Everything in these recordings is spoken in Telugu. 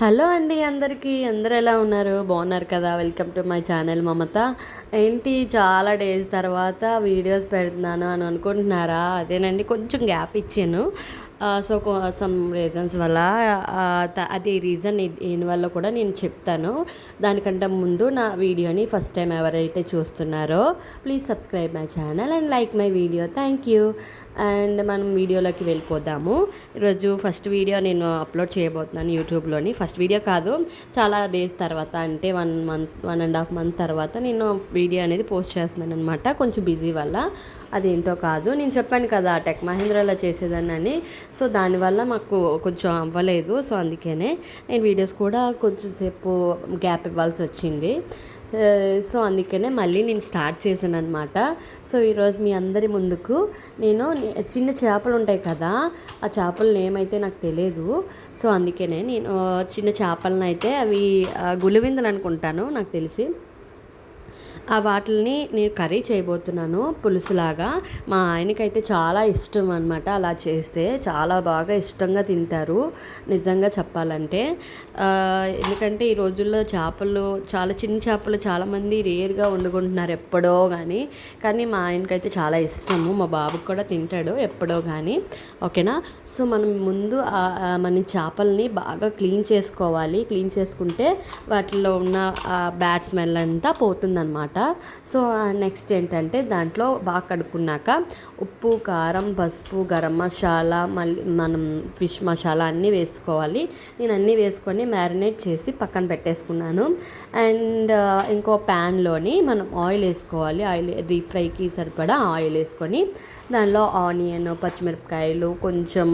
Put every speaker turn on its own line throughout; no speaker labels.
హలో అండి అందరికీ. అందరూ ఎలా ఉన్నారు? బాగున్నారు కదా? వెల్కమ్ టు మై ఛానల్ మమత. ఏంటి చాలా డేస్ తర్వాత వీడియోస్ పెడుతున్నాను అని అనుకుంటున్నారా? అదేనండి, కొంచెం గ్యాప్ ఇచ్చాను. సో సమ్ రీజన్స్ వల్ల అది రీజన్ దీనివల్ల కూడా నేను చెప్తాను. దానికంటే ముందు నా వీడియోని ఫస్ట్ టైం ఎవరైతే చూస్తున్నారో please subscribe my channel and like my video. Thank you. And మనం వీడియోలోకి వెళ్ళిపోదాము. ఈరోజు ఫస్ట్ వీడియో నేను అప్లోడ్ చేయబోతున్నాను యూట్యూబ్లోని. ఫస్ట్ వీడియో కాదు, చాలా డేస్ తర్వాత, అంటే 1.5 మంత్ తర్వాత నేను వీడియో అనేది పోస్ట్ చేస్తున్నాను అనమాట. కొంచెం బిజీ వల్ల, అదేంటో కాదు, నేను చెప్పాను కదా టెక్ మహీంద్రాలో చేసేదాన్ని అని. సో దానివల్ల మాకు కొంచెం అవ్వలేదు. సో అందుకనే నేను వీడియోస్ కూడా కొంచెం సేపు గ్యాప్ ఇవ్వాల్సి వచ్చింది. సో అందుకనే మళ్ళీ నేను స్టార్ట్ చేశాను అనమాట. సో ఈరోజు మీ అందరి ముందుకు నేను చిన్న చేపలు ఉంటాయి కదా, ఆ చేపల నేమ్ అయితే నాకు తెలియదు. సో అందుకనే నేను చిన్న చేపలను అయితే, అవి గులివిందలు అనుకుంటాను నాకు తెలిసి, ఆ వాటిని నేను కర్రీ చేయబోతున్నాను పులుసులాగా. మా ఆయనకైతే చాలా ఇష్టం అనమాట. అలా చేస్తే చాలా బాగా ఇష్టంగా తింటారు నిజంగా చెప్పాలంటే. ఎందుకంటే ఈ రోజుల్లో చేపలు, చాలా చిన్న చేపలు చాలామంది రేర్గా వండుకుంటున్నారు ఎప్పుడో కానీ మా ఆయనకైతే చాలా ఇష్టము. మా బాబుకి కూడా తింటాడు ఎప్పుడో కానీ. ఓకేనా? సో మనం ముందు మన చేపల్ని బాగా క్లీన్ చేసుకోవాలి. క్లీన్ చేసుకుంటే వాటిలో ఉన్న బ్యాడ్ స్మెల్ అంతా పోతుందన్నమాట. సో నెక్స్ట్ ఏంటంటే, దాంట్లో బాగా కడుక్కున్నాక ఉప్పు, కారం, పసుపు, గరం మసాలా, మళ్ళీ మనం ఫిష్ మసాలా అన్నీ వేసుకోవాలి. నేను అన్నీ వేసుకొని మ్యారినేట్ చేసి పక్కన పెట్టేసుకున్నాను. అండ్ ఇంకో ప్యాన్లోని మనం ఆయిల్ వేసుకోవాలి. ఆయిల్ డీప్ ఫ్రైకి సరిపడా ఆయిల్ వేసుకొని దానిలో ఆనియన్, పచ్చిమిరపకాయలు, కొంచెం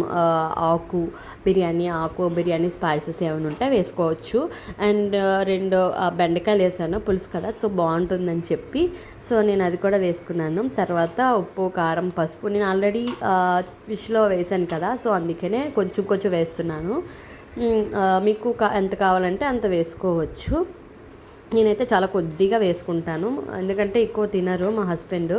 బిర్యానీ స్పైసెస్ ఏమైనా ఉంటే వేసుకోవచ్చు. అండ్ 2 బెండకాయలు వేసాను, పులుసు కదా, సో బాగుంటుందని చెప్పి సో నేను అది కూడా వేసుకున్నాను. తర్వాత ఉప్పు, కారం, పసుపు నేను ఆల్రెడీ ఫిష్లో వేసాను కదా, సో అందుకనే కొంచెం వేస్తున్నాను. మీకు ఎంత కావాలంటే అంత వేసుకోవచ్చు. నేనైతే చాలా కొద్దిగా వేసుకుంటాను, ఎందుకంటే ఎక్కువ తినరు మా హస్బెండ్.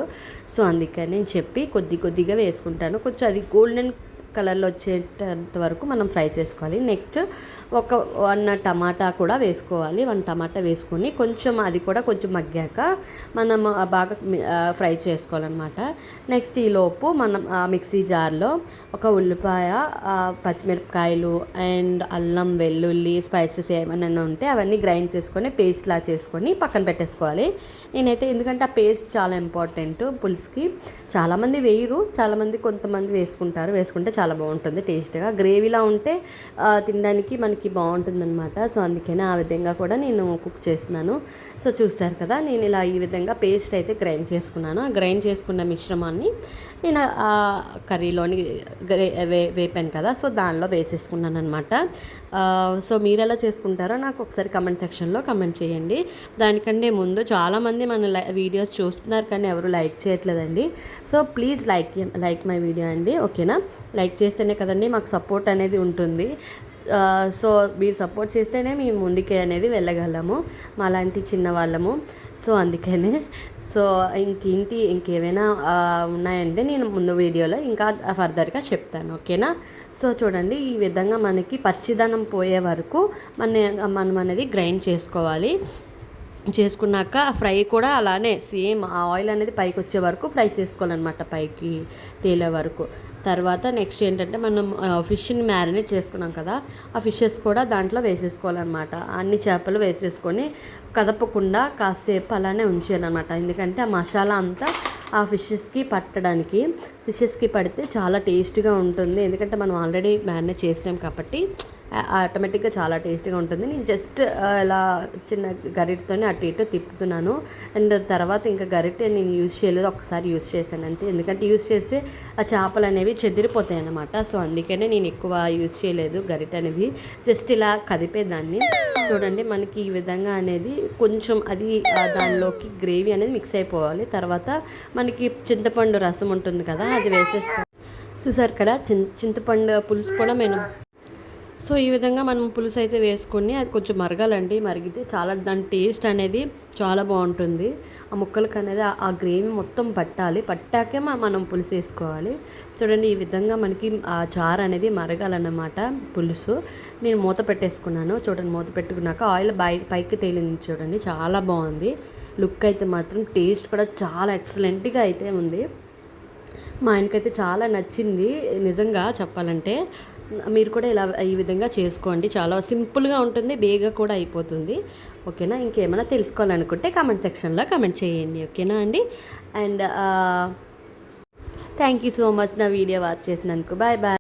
సో అందుకని చెప్పి కొద్దిగా వేసుకుంటాను. కొంచెం అది గోల్డెన్ కలర్లో వచ్చేంత వరకు మనం ఫ్రై చేసుకోవాలి. నెక్స్ట్ 1 టమాటా కూడా వేసుకోవాలి. 1 టమాటా వేసుకొని అది కూడా కొంచెం మగ్గాక మనం బాగా ఫ్రై చేసుకోవాలన్నమాట. నెక్స్ట్ ఈలోపు మనం మిక్సీ జార్లో ఒక ఉల్లిపాయ, పచ్చిమిరపకాయలు అండ్ అల్లం, వెల్లుల్లి, స్పైసెస్ ఏమైనా ఉంటే అవన్నీ గ్రైండ్ చేసుకొని పేస్ట్లా చేసుకొని పక్కన పెట్టేసుకోవాలి. నేనైతే, ఎందుకంటే ఆ పేస్ట్ చాలా ఇంపార్టెంట్ పులుసుకి. చాలామంది వేయరు, కొంతమంది వేసుకుంటే చాలా బాగుంటుంది టేస్ట్గా. గ్రేవీలా ఉంటే తినడానికి మనకి బాగుంటుందన్నమాట. సో అందుకనే ఆ విధంగా కూడా నేను కుక్ చేస్తున్నాను. సో చూసారు కదా, నేను ఇలా ఈ విధంగా పేస్ట్ అయితే గ్రైండ్ చేసుకున్నాను. ఆ గ్రైండ్ చేసుకున్న మిశ్రమాన్ని నేను ఆ కర్రీలోని వేపాను కదా, సో దానిలో వేసేసుకున్నాను అనమాట. సో మీరు ఎలా చేసుకుంటారో నాకు ఒకసారి కమెంట్ సెక్షన్లో కమెంట్ చేయండి. దానికంటే ముందు చాలామంది మన వీడియోస్ చూస్తున్నారు కానీ ఎవరు లైక్ చేయట్లేదండి. So please like my video అండి. ఓకేనా? లైక్ చేస్తేనే కదండి మాకు సపోర్ట్ అనేది ఉంటుంది. సో మీరు సపోర్ట్ చేస్తేనే మేము ముందుకే అనేది వెళ్ళగలము, మాలాంటి చిన్నవాళ్ళము. సో అందుకనే. సో ఇంకేమైనా ఉన్నాయంటే నేను ముందు వీడియోలో ఇంకా ఫర్దర్గా చెప్తాను. ఓకేనా? సో చూడండి, ఈ విధంగా మనకి పచ్చిదనం పోయే వరకు మనం అనేది గ్రైండ్ చేసుకోవాలి. చేసుకున్నాక ఫ్రై కూడా అలానే సేమ్ ఆ ఆయిల్ అనేది పైకి వచ్చే వరకు ఫ్రై చేసుకోవాలన్నమాట, పైకి తేలే వరకు. తర్వాత నెక్స్ట్ ఏంటంటే, మనం ఫిష్ని మ్యారినేట్ చేసుకున్నాం కదా, ఆ ఫిషెస్ కూడా దాంట్లో వేసేసుకోవాలన్నమాట. అన్ని చేపలు వేసేసుకొని కదపకుండా కాసేపు అలానే ఉంచాలన్నమాట. ఎందుకంటే ఆ మసాలా అంతా ఆ ఫిషెస్కి పడితే చాలా టేస్ట్గా ఉంటుంది. ఎందుకంటే మనం ఆల్రెడీ మ్యారినేట్ చేసాం కాబట్టి ఆటోమేటిక్గా చాలా టేస్టీగా ఉంటుంది. నేను జస్ట్ ఇలా చిన్న గరిటతోనే అటు ఇటు తిప్పుతున్నాను. అండ్ తర్వాత ఇంకా గరిటె నేను యూజ్ చేయలేదు, ఒకసారి యూజ్ చేశాను అంతే. ఎందుకంటే యూజ్ చేస్తే ఆ చేపలు అనేవి చెదిరిపోతాయి అన్నమాట. సో అందుకనే నేను ఎక్కువ యూజ్ చేయలేదు గరిటె అనేది, జస్ట్ ఇలా కదిపేదాన్ని. చూడండి, మనకి ఈ విధంగా అనేది కొంచెం అది దానిలోకి గ్రేవీ అనేది మిక్స్ అయిపోవాలి. తర్వాత మనకి చింతపండు రసం ఉంటుంది కదా, అది వేసేస్తాం. చూసారు కదా, చింతపండు పులుసు కూడా సో ఈ విధంగా మనం పులుసు అయితే వేసుకొని అది కొంచెం మరగాలండి. మరిగితే చాలా దాని టేస్ట్ అనేది చాలా బాగుంటుంది. ఆ ముక్కలకి అనేది ఆ గ్రేవీ మొత్తం పట్టాకే మనం పులుసు వేసుకోవాలి. చూడండి, ఈ విధంగా మనకి ఆ చారు అనేది మరగాలన్నమాట పులుసు. నేను మూత పెట్టేసుకున్నాను. చూడండి, మూత పెట్టుకున్నాక ఆయిల్ పైకి తేలింది చూడండి, చాలా బాగుంది. లుక్ అయితే మాత్రం టేస్ట్ కూడా చాలా ఎక్సలెంట్గా అయితే ఉంది. మా ఆయనకైతే చాలా నచ్చింది నిజంగా చెప్పాలంటే. మీరు కూడా ఈ విధంగా చేసుకోండి, చాలా సింపుల్గా ఉంటుంది, బేగా కూడా అయిపోతుంది. ఓకేనా? ఇంకేమైనా తెలుసుకోవాలనుకుంటే కామెంట్ సెక్షన్లో కామెంట్ చేయండి. ఓకేనా అండి? And thank you so much నా వీడియో వాచ్ చేసినందుకు. Bye bye.